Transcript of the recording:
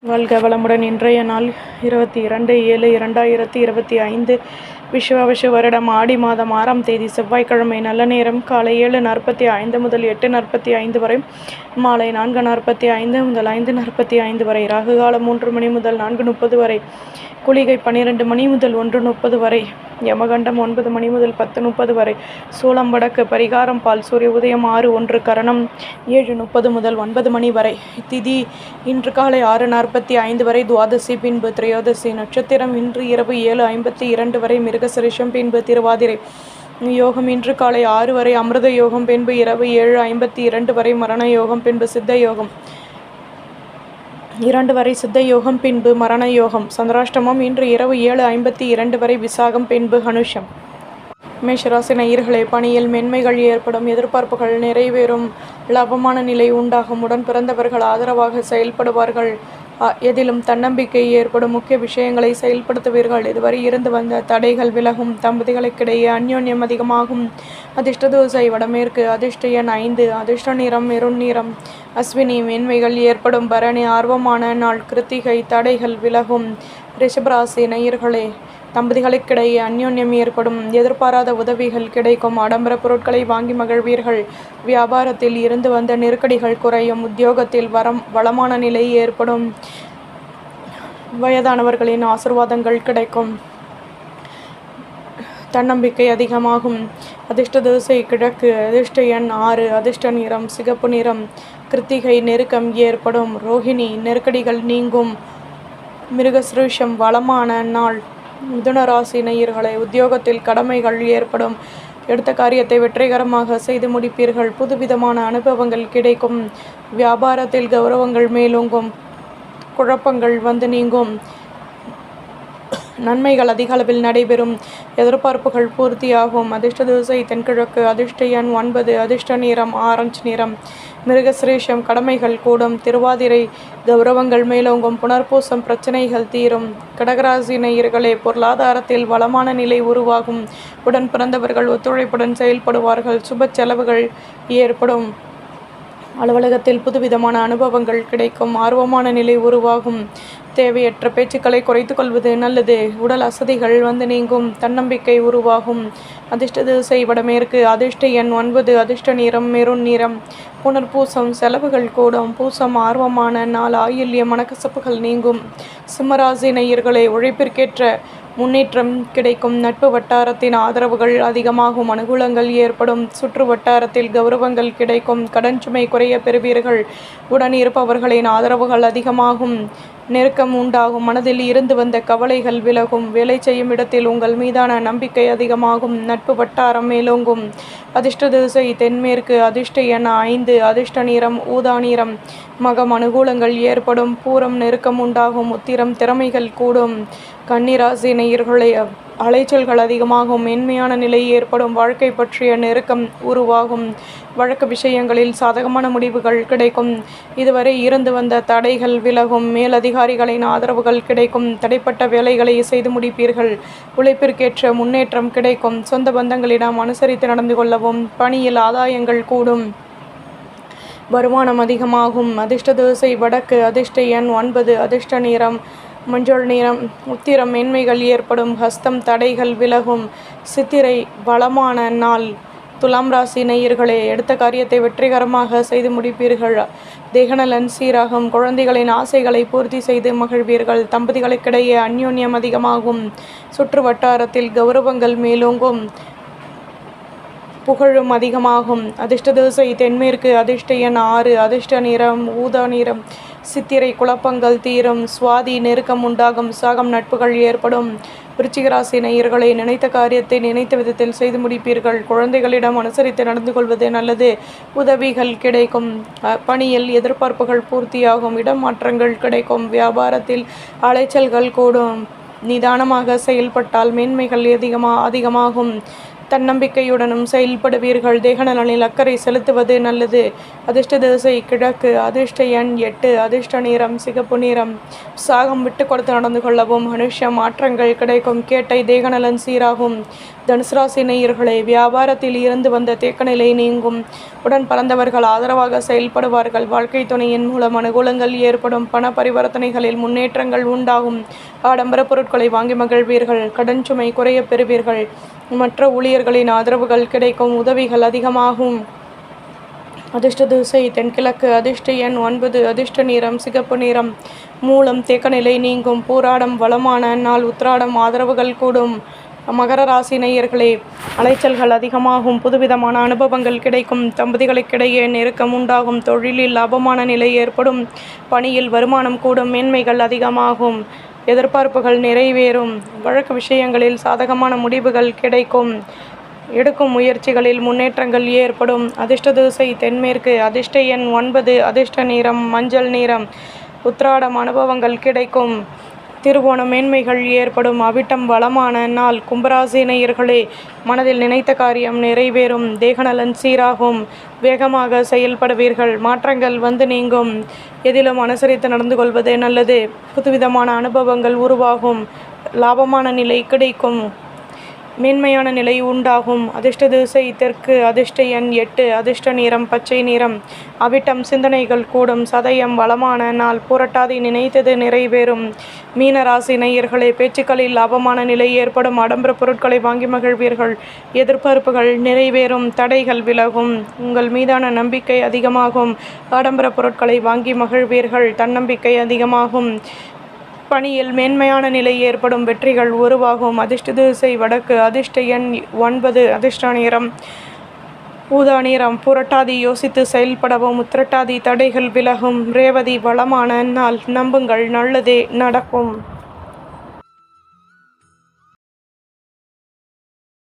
வாழ்க வளமுடன். இன்றைய நாள் 22/7/2025 விஸ்வாவசு வருடம் ஆடி மாதம் 6ஆம் தேதி செவ்வாய்க்கிழமை. நல்ல நேரம் காலை 7:45 முதல் 8:45 வரை, மாலை 4:45 முதல் 5:45 வரை, ராகு காலம் 3 மணி முதல் 4:30 வரை, குளிகை 12 மணி முதல் 1:30 வரை, யமகண்டம் 9 மணி முதல் 10:30 வரை, சூலம் வடக்கு, பரிகாரம் பால், சூரிய உதயம் 6:01, கரணம் 7:30 முதல் 9 மணி வரை, திதி இன்று காலை 6:45 வரை, துவாதசி பின்பு திரையோதசி, நட்சத்திரம் இன்று இரவு 7:52 வரை, மிருகசிரிஷம் பின்பு திருவாதிரை, யோகம் இன்று காலை 6 வரை, அமிர்த யோகம் பின்பு இரவு 7:52 வரை, மரண யோகம் பின்பு சித்த யோகம் 2 வரை, சித்த யோகம் பின்பு மரண யோகம், சந்திராஷ்டமம் இன்று இரவு 7:52 வரை, விசாகம் பின்பு ஹனுஷம். மேஷராசி நேயர்களே, பணியில் மென்மைகள் ஏற்படும், எதிர்பார்ப்புகள் நிறைவேறும், லாபமான நிலை உண்டாகும், உடன் பிறந்தவர்கள் ஆதரவாக செயல்படுவார்கள், எதிலும் தன்னம்பிக்கை ஏற்படும், முக்கிய விஷயங்களை செயல்படுத்துவீர்கள், இதுவரை இருந்து வந்த தடைகள் விலகும், தம்பதிகளுக்கிடையே அந்யோன்யம் அதிகமாகும், அதிர்ஷ்ட தோசை வடமேற்கு, அதிர்ஷ்ட எண் 5, அதிர்ஷ்ட நிறம் மெருண் நிறம், அஸ்வினி மேன்மைகள் ஏற்படும், பரணி ஆர்வமான நாள், கிருத்திகை தடைகள் விலகும். ரிஷபராசி நேயர்களே, தம்பதிகளுக்கிடையே அந்யோன்யம் ஏற்படும், எதிர்பாராத உதவிகள் கிடைக்கும், ஆடம்பர பொருட்களை வாங்கி மகிழ்வீர்கள், வியாபாரத்தில் இருந்து வந்த நெருக்கடிகள் குறையும், உத்தியோகத்தில் வளமான நிலை ஏற்படும், வயதானவர்களின் ஆசீர்வாதங்கள் கிடைக்கும், தன்னம்பிக்கை அதிகமாகும். அதிர்ஷ்ட திசை கிழக்கு, அதிர்ஷ்ட எண் 6, அதிர்ஷ்ட நிறம் சிகப்பு நிறம், கிருத்திகை நெருக்கம் ஏற்படும், ரோஹிணி நெருக்கடிகள் நீங்கும், மிருகசிருஷம் வளமான நாள். மிதுன ராசி நேயர்களே, உத்தியோகத்தில் கடமைகள் ஏற்படும், எடுத்த காரியத்தை வெற்றிகரமாக செய்து முடிப்பீர்கள், புதுவிதமான அனுபவங்கள் கிடைக்கும், வியாபாரத்தில் கௌரவங்கள் மேலோங்கும், குழப்பங்கள் வந்து நீங்கும், நன்மைகள் அதிக அளவில் நடைபெறும், எதிர்பார்ப்புகள் பூர்த்தியாகும். அதிர்ஷ்ட திசை தென்கிழக்கு, அதிர்ஷ்ட எண் 9, அதிர்ஷ்ட நிறம் ஆரஞ்சு நிறம், மிருகசிரேஷம் கடமைகள் கூடும், திருவாதிரை கௌரவங்கள் மேலோங்கும், புனர்பூசம் பிரச்சனைகள் தீரும். கடகராசி நேயர்களே, பொருளாதாரத்தில் வளமான நிலை உருவாகும், உடன் பிறந்தவர்கள் ஒத்துழைப்புடன் செயல்படுவார்கள், சுப செலவுகள் ஏற்படும், அலுவலகத்தில் புதுவிதமான அனுபவங்கள் கிடைக்கும், ஆர்வமான நிலை உருவாகும், தேவையற்ற பேச்சுக்களை குறைத்து கொள்வது நல்லது, உடல் அசதிகள் வந்து நீங்கும், தன்னம்பிக்கை உருவாகும். அதிர்ஷ்ட திசை வடமேற்கு, அதிர்ஷ்ட எண் 9, அதிர்ஷ்ட நிறம் மெருண் நிறம், புனர்பூசம் செலவுகள் கூடும், பூசம் ஆர்வமான நாள், ஆயில்ய மனக்கசப்புகள் நீங்கும். சிம்மராசி நேயர்களே, உழைப்பிற்கேற்ற முன்னேற்றம் கிடைக்கும், நட்பு வட்டாரத்தின் ஆதரவுகள் அதிகமாகும், அனுகூலங்கள் ஏற்படும், சுற்று வட்டாரத்தில் கௌரவங்கள் கிடைக்கும், கடன் சுமை குறைய பெறுவீர்கள், உடன் இருப்பவர்களின் ஆதரவுகள் அதிகமாகும், நெருக்கம் உண்டாகும், மனதில் இருந்து வந்த கவலைகள் விலகும், வேலை செய்யும் இடத்தில் உங்கள் மீதான நம்பிக்கை அதிகமாகும், நட்பு வட்டாரம் மேலோங்கும். அதிர்ஷ்ட திசை தென்மேற்கு, அதிர்ஷ்ட எண் 5, அதிர்ஷ்ட நிறம் ஊதா நிறம், மகம் அனுகூலங்கள் ஏற்படும், பூரம் நெருக்கம் உண்டாகும், உத்திரம் திறமைகள் கூடும். கன்னிராசி நேயர்களே, அலைச்சல்கள் அதிகமாகும், மென்மையான நிலை ஏற்படும், வாழ்க்கை பற்றிய நெருக்கம் உருவாகும், வழக்கு விஷயங்களில் சாதகமான முடிவுகள் கிடைக்கும், இதுவரை இருந்து வந்த தடைகள் விலகும், மேலதிகாரிகளின் ஆதரவுகள் கிடைக்கும், தடைப்பட்ட வேலைகளை செய்து முடிப்பீர்கள், உழைப்பிற்கேற்ற முன்னேற்றம் கிடைக்கும், சொந்த பந்தங்களிடம் அனுசரித்து நடந்து கொள்ளவும், பணியில் ஆதாயங்கள் கூடும், வருமானம் அதிகமாகும். அதிர்ஷ்ட திசை வடக்கு, அதிர்ஷ்ட எண் 9, அதிர்ஷ்ட நிறம் மஞ்சள் நிறம், உத்திரம் மேன்மைகள் ஏற்படும், ஹஸ்தம் தடைகள் விலகும், சித்திரை வளமான நாள். துலாம் ராசி நேயர்களே, எடுத்த காரியத்தை வெற்றிகரமாக செய்து முடிப்பீர்கள், தேகநலன் சீராகும், குழந்தைகளின் ஆசைகளை பூர்த்தி செய்து மகிழ்வீர்கள், தம்பதிகளுக்கிடையே அந்யோன்யம் அதிகமாகும், சுற்று வட்டாரத்தில் கௌரவங்கள் மேலோங்கும், புகழும் அதிகமாகும். அதிர்ஷ்ட திசை தென்மேற்கு, அதிர்ஷ்ட எண் 6, அதிர்ஷ்ட நிறம் ஊதா நிறம், சித்திரை குழப்பங்கள் தீரும், சுவாதி நெருக்கம் உண்டாகும், சாகம் நட்புகள் ஏற்படும். விருச்சிகராசி நேயர்களை, நினைத்த காரியத்தை நினைத்த விதத்தில் செய்து முடிப்பீர்கள், குழந்தைகளிடம் அனுசரித்து நடந்து கொள்வது நல்லது, உதவிகள் கிடைக்கும், பணியில் எதிர்பார்ப்புகள் பூர்த்தியாகும், இடமாற்றங்கள் கிடைக்கும், வியாபாரத்தில் அலைச்சல்கள் கூடும், நிதானமாக செயல்பட்டால் மேன்மைகள் அதிகமாகும், தன்னம்பிக்கையுடனும் செயல்படுவீர்கள். தேகநலனில் அக்கறை செலுத்துவது நல்லது. அதிர்ஷ்ட திசை கிழக்கு. அதிர்ஷ்ட எண் 8. அதிர்ஷ்ட நிறம் சிகப்பு நிறம். உற்சாகம் விட்டு கொடுத்து நடந்து கொள்ளவும். அனுஷம் மாற்றங்கள் கிடைக்கும். கேட்டை தேகநலன் சீராகும். தனுசு ராசி நேயர்களே, வியாபாரத்தில் இருந்து வந்த தேக்கநிலை நீங்கும். உடன் பறந்தவர்கள் ஆதரவாக செயல்படுவார்கள். வாழ்க்கை துணையின் மூலம் அனுகூலங்கள் ஏற்படும். பண பரிவர்த்தனைகளில் முன்னேற்றங்கள் உண்டாகும். ஆடம்பர பொருட்களை வாங்கி மகிழ்வீர்கள். கடன் சுமை குறைய பெறுவீர்கள். மற்ற ஊழியர்களின் ஆதரவுகள் கிடைக்கும். உதவிகள் அதிகமாகும். அதிர்ஷ்ட திசை தென்கிழக்கு. அதிர்ஷ்ட எண் 9. அதிர்ஷ்ட நிறம் சிகப்பு நிறம். மூலம் தேக்கநிலை நீங்கும். பூராடம் வளமான நாள். உத்திராடம் ஆதரவுகள் கூடும். மகர ராசி நேயர்களே, அலைச்சல்கள் அதிகமாகும். புதுவிதமான அனுபவங்கள் கிடைக்கும். தம்பதிகளுக்கிடையே நெருக்கம் உண்டாகும். தொழிலில் லாபமான நிலை ஏற்படும். பணியில் வருமானம் கூடும். மேன்மைகள் அதிகமாகும். எதிர்பார்ப்புகள் நிறைவேறும். வழக்கு விஷயங்களில் சாதகமான முடிவுகள் கிடைக்கும். எடுக்கும் முயற்சிகளில் முன்னேற்றங்கள் ஏற்படும். அதிர்ஷ்ட திசை தென்மேற்கு. அதிர்ஷ்ட எண் 9. அதிர்ஷ்ட நிறம் மஞ்சள் நிறம். உத்திராடம் அனுபவங்கள் கிடைக்கும். திருவோணம் மேன்மைகள் ஏற்படும். அவிட்டம் வளமான நாள். கும்பராசி நேயர்களே, மனதில் நினைத்த காரியம் நிறைவேறும். தேகநலன் சீராகும். வேகமாக செயல்படுவீர்கள். மாற்றங்கள் வந்து நீங்கும். எதிலும் அனுசரித்து நடந்து கொள்வது நல்லது. புதுவிதமான அனுபவங்கள் உருவாகும். லாபமான நிலை கிடைக்கும். மேன்மையான நிலை உண்டாகும். அதிர்ஷ்ட திசை தெற்கு. அதிர்ஷ்ட எண் 8. அதிர்ஷ்ட நிறம் பச்சை நிறம். அவிட்டம் சிந்தனைகள் கூடும். சதயம் வளமான நாள். புரட்டாதி நினைத்தது நிறைவேறும். மீன ராசி நேயர்களே, பேச்சுக்களில் லாபமான நிலை ஏற்படும். ஆடம்பர பொருட்களை வாங்கி மகிழ்வீர்கள். எதிர்பார்ப்புகள் நிறைவேறும். தடைகள் விலகும். உங்கள் மீதான நம்பிக்கை அதிகமாகும். ஆடம்பர பொருட்களை வாங்கி மகிழ்வீர்கள். தன்னம்பிக்கை அதிகமாகும். பணியில் மேன்மையான நிலை ஏற்படும். வெற்றிகள் உருவாகும். அதிர்ஷ்ட திசை வடக்கு. அதிர்ஷ்ட எண் 9. அதிர்ஷ்ட நிறம் ஊதா நிறம். புரட்டாதி யோசித்து செயல்படவும். உத்திரட்டாதி தடைகள் விலகும். ரேவதி வளமான நாள். நம்புங்கள், நல்லதே நடக்கும்.